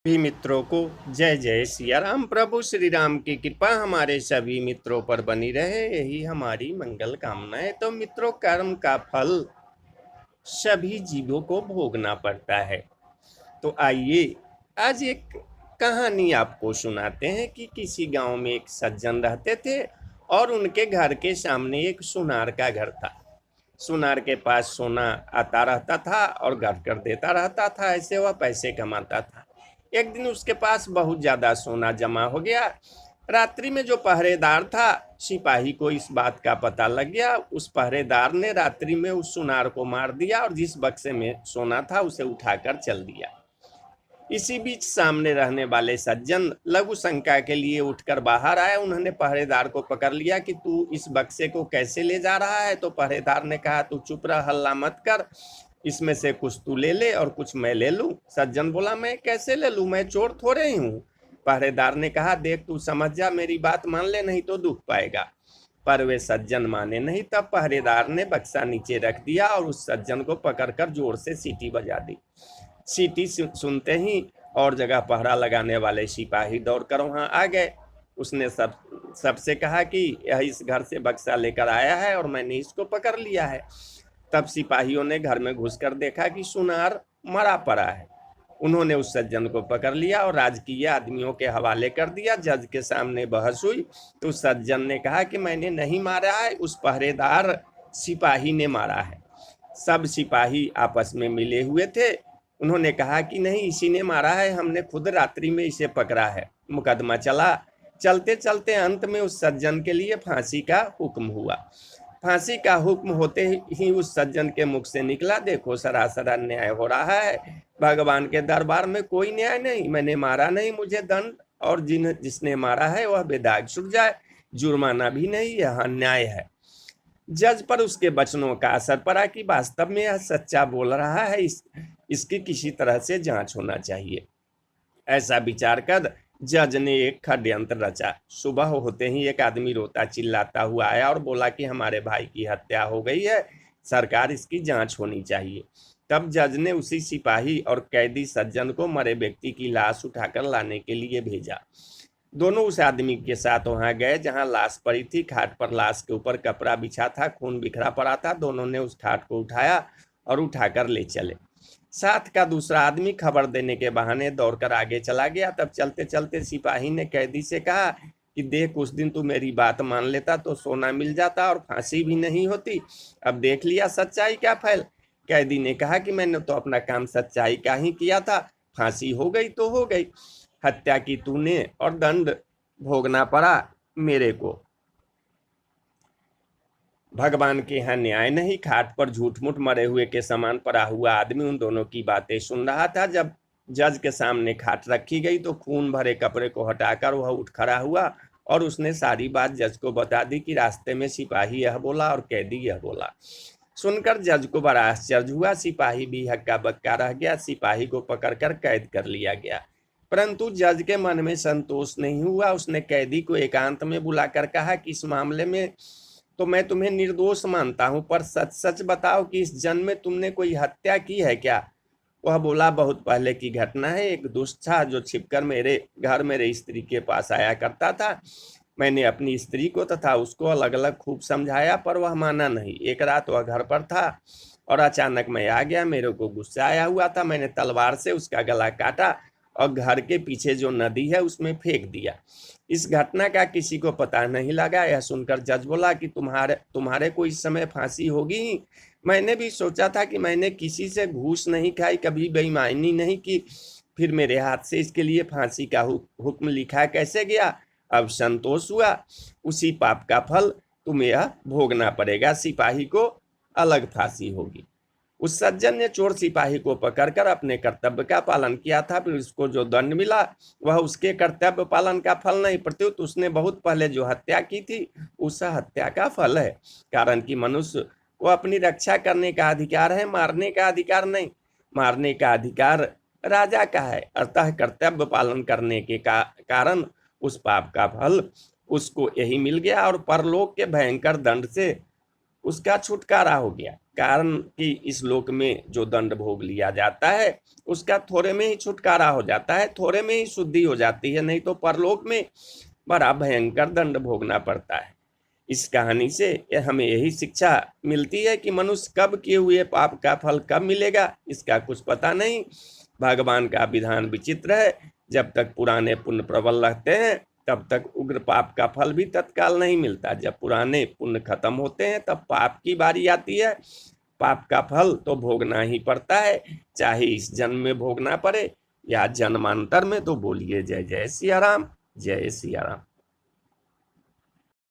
सभी मित्रों को जय जय सिया राम। प्रभु श्री राम की कृपा हमारे सभी मित्रों पर बनी रहे, यही हमारी मंगल कामना है। तो मित्रों, कर्म का फल सभी जीवों को भोगना पड़ता है। तो आइए आज एक कहानी आपको सुनाते हैं कि किसी गांव में एक सज्जन रहते थे और उनके घर के सामने एक सुनार का घर था। सुनार के पास सोना आता रहता था और घर कर देता रहता था, ऐसे वह पैसे कमाता था। एक दिन उसके पास बहुत ज्यादा सोना जमा हो गया। रात्रि में जो पहरेदार था, सिपाही को इस बात का पता लग गया। उस पहरेदार ने रात्रि में उस सुनार को मार दिया और जिस बक्से में सोना था उसे उठाकर चल दिया। इसी बीच सामने रहने वाले सज्जन लघु शंका के लिए उठकर बाहर आए। उन्होंने पहरेदार को पकड़ लिया कि तू इस बक्से को कैसे ले जा रहा है। तो पहरेदार ने कहा, तू चुप रह, हल्ला मत कर, इसमें से कुछ तू ले ले और कुछ मैं ले लूं। सज्जन बोला, मैं कैसे ले लूं, मैं चोर थोड़े ही हूं। पहरेदार ने कहा, देख तू समझ जा, मेरी बात मान ले, नहीं तो दुख पाएगा। पर वे सज्जन माने नहीं। तब पहरेदार ने बक्सा नीचे रख दिया और उस सज्जन को पकड़कर जोर से सीटी बजा दी। सीटी सुनते ही और जगह पहरा लगाने वाले सिपाही दौड़कर वहां आ गए। उसने सबसे कहा कि यह इस घर से बक्सा लेकर आया है और मैंने इसको पकड़ लिया है। तब सिपाहियों ने घर में घुसकर देखा कि सुनार मरा पड़ा है। उन्होंने उस सज्जन को पकड़ लिया और राजकीय आदमियों के हवाले कर दिया। जज के सामने बहस हुई तो उस सज्जन ने कहा कि मैंने नहीं मारा है, उस पहरेदार सिपाही ने मारा है। सब सिपाही आपस में मिले हुए थे। उन्होंने कहा कि नहीं, इसी ने मारा है, हमने खुद रात्रि में इसे पकड़ा है। मुकदमा चला। चलते चलते अंत में उस सज्जन के लिए फांसी का हुक्म हुआ। फांसी का हुक्म होते ही उस सज्जन के मुख से निकला, देखो सरासर अन्याय हो रहा है, भगवान के दरबार में कोई न्याय नहीं, मैंने मारा नहीं, मुझे दंड और जिसने मारा है वह बेदाग छूट जाए, जुर्माना भी नहीं, यह अन्याय है। जज पर उसके वचनों का असर पड़ा कि वास्तव में यह सच्चा बोल रहा है, इसकी किसी तरह से जांच होना चाहिए। ऐसा विचार कर जज ने एक षड्यंत्र रचा। सुबह होते ही एक आदमी रोता चिल्लाता हुआ आया और बोला कि हमारे भाई की हत्या हो गई है, सरकार इसकी जांच होनी चाहिए। तब जज ने उसी सिपाही और कैदी सज्जन को मरे व्यक्ति की लाश उठाकर लाने के लिए भेजा। दोनों उस आदमी के साथ वहां गए जहां लाश पड़ी थी। खाट पर लाश के ऊपर कपड़ा बिछा था, खून बिखरा पड़ा था। दोनों ने उस खाट को उठाया और उठाकर ले चले। साथ का दूसरा आदमी खबर देने के बहाने दौड़कर आगे चला गया। तब चलते चलते सिपाही ने कैदी से कहा कि देख, उस दिन तू मेरी बात मान लेता तो सोना मिल जाता और फांसी भी नहीं होती। अब देख लिया सच्चाई क्या फैल। कैदी ने कहा कि मैंने तो अपना काम सच्चाई का ही किया था, फांसी हो गई तो हो गई, हत्या की तूने और दंड भोगना पड़ा मेरे को। भगवान के यहाँ न्याय नहीं। खाट पर झूठ मूठ मरे हुए के समान पड़ा हुआ आदमी उन दोनों की बातें सुन रहा था। जब जज के सामने खाट रखी गई तो खून भरे कपड़े को हटाकर वह उठ खड़ा हुआ और उसने सारी बात जज को बता दी कि रास्ते में सिपाही यह बोला और कैदी यह बोला। सुनकर जज को बड़ा आश्चर्य हुआ। सिपाही भी हक्का बक्का रह गया। सिपाही को पकड़कर कैद कर लिया गया, परंतु जज के मन में संतोष नहीं हुआ। उसने कैदी को एकांत में बुलाकर कहा कि इस मामले में तो मैं तुम्हें निर्दोष मानता हूं, पर सच सच बताओ कि इस जन्म में तुमने कोई हत्या की है क्या। वह बोला, बहुत पहले की घटना है। एक दुष्ट था जो छिपकर मेरे घर मेरे स्त्री के पास आया करता था। मैंने अपनी स्त्री को तथा उसको अलग अलग खूब समझाया, पर वह माना नहीं। एक रात वह घर पर था और अचानक मैं आ गया। मेरे को गुस्सा आया हुआ था। मैंने तलवार से उसका गला काटा और घर के पीछे जो नदी है उसमें फेंक दिया। इस घटना का किसी को पता नहीं लगा। यह सुनकर जज बोला कि तुम्हारे को इस समय फांसी होगी ही। मैंने भी सोचा था कि मैंने किसी से घूस नहीं खाई, कभी बेईमानी नहीं की, फिर मेरे हाथ से इसके लिए फांसी का हुक्म लिखा कैसे गया। अब संतोष हुआ, उसी पाप का फल तुम्हें यह भोगना पड़ेगा। सिपाही को अलग फांसी होगी। उस सज्जन ने चोर सिपाही को पकड़कर अपने कर्तव्य का पालन किया था। फिर उसको जो दंड मिला वह उसके कर्तव्य पालन का फल नहीं, प्रत्युत उसने बहुत पहले जो हत्या की थी उस हत्या का फल है। कारण कि मनुष्य को अपनी रक्षा करने का अधिकार है, मारने का अधिकार नहीं। मारने का अधिकार राजा का है। अतः कर्तव्य पालन करने के कारण उस पाप का फल उसको यही मिल गया और परलोक के भयंकर दंड से उसका छुटकारा हो गया। कारण कि इस लोक में जो दंड भोग लिया जाता है उसका थोड़े में ही छुटकारा हो जाता है, थोड़े में ही शुद्धि हो जाती है, नहीं तो परलोक में बड़ा भयंकर दंड भोगना पड़ता है। इस कहानी से हमें यही शिक्षा मिलती है कि मनुष्य कब किए हुए पाप का फल कब मिलेगा इसका कुछ पता नहीं। भगवान का विधान विचित्र है, जब तक पुराने पुण्य प्रबल रहते हैं तब तक उग्र पाप का फल भी तत्काल नहीं मिलता। जब पुराने पुण्य खत्म होते हैं तब पाप की बारी आती है। पाप का फल तो भोगना ही पड़ता है, चाहे इस जन्म में भोगना पड़े या जन्मांतर में। तो बोलिए जय जय सिया राम, जय सिया राम।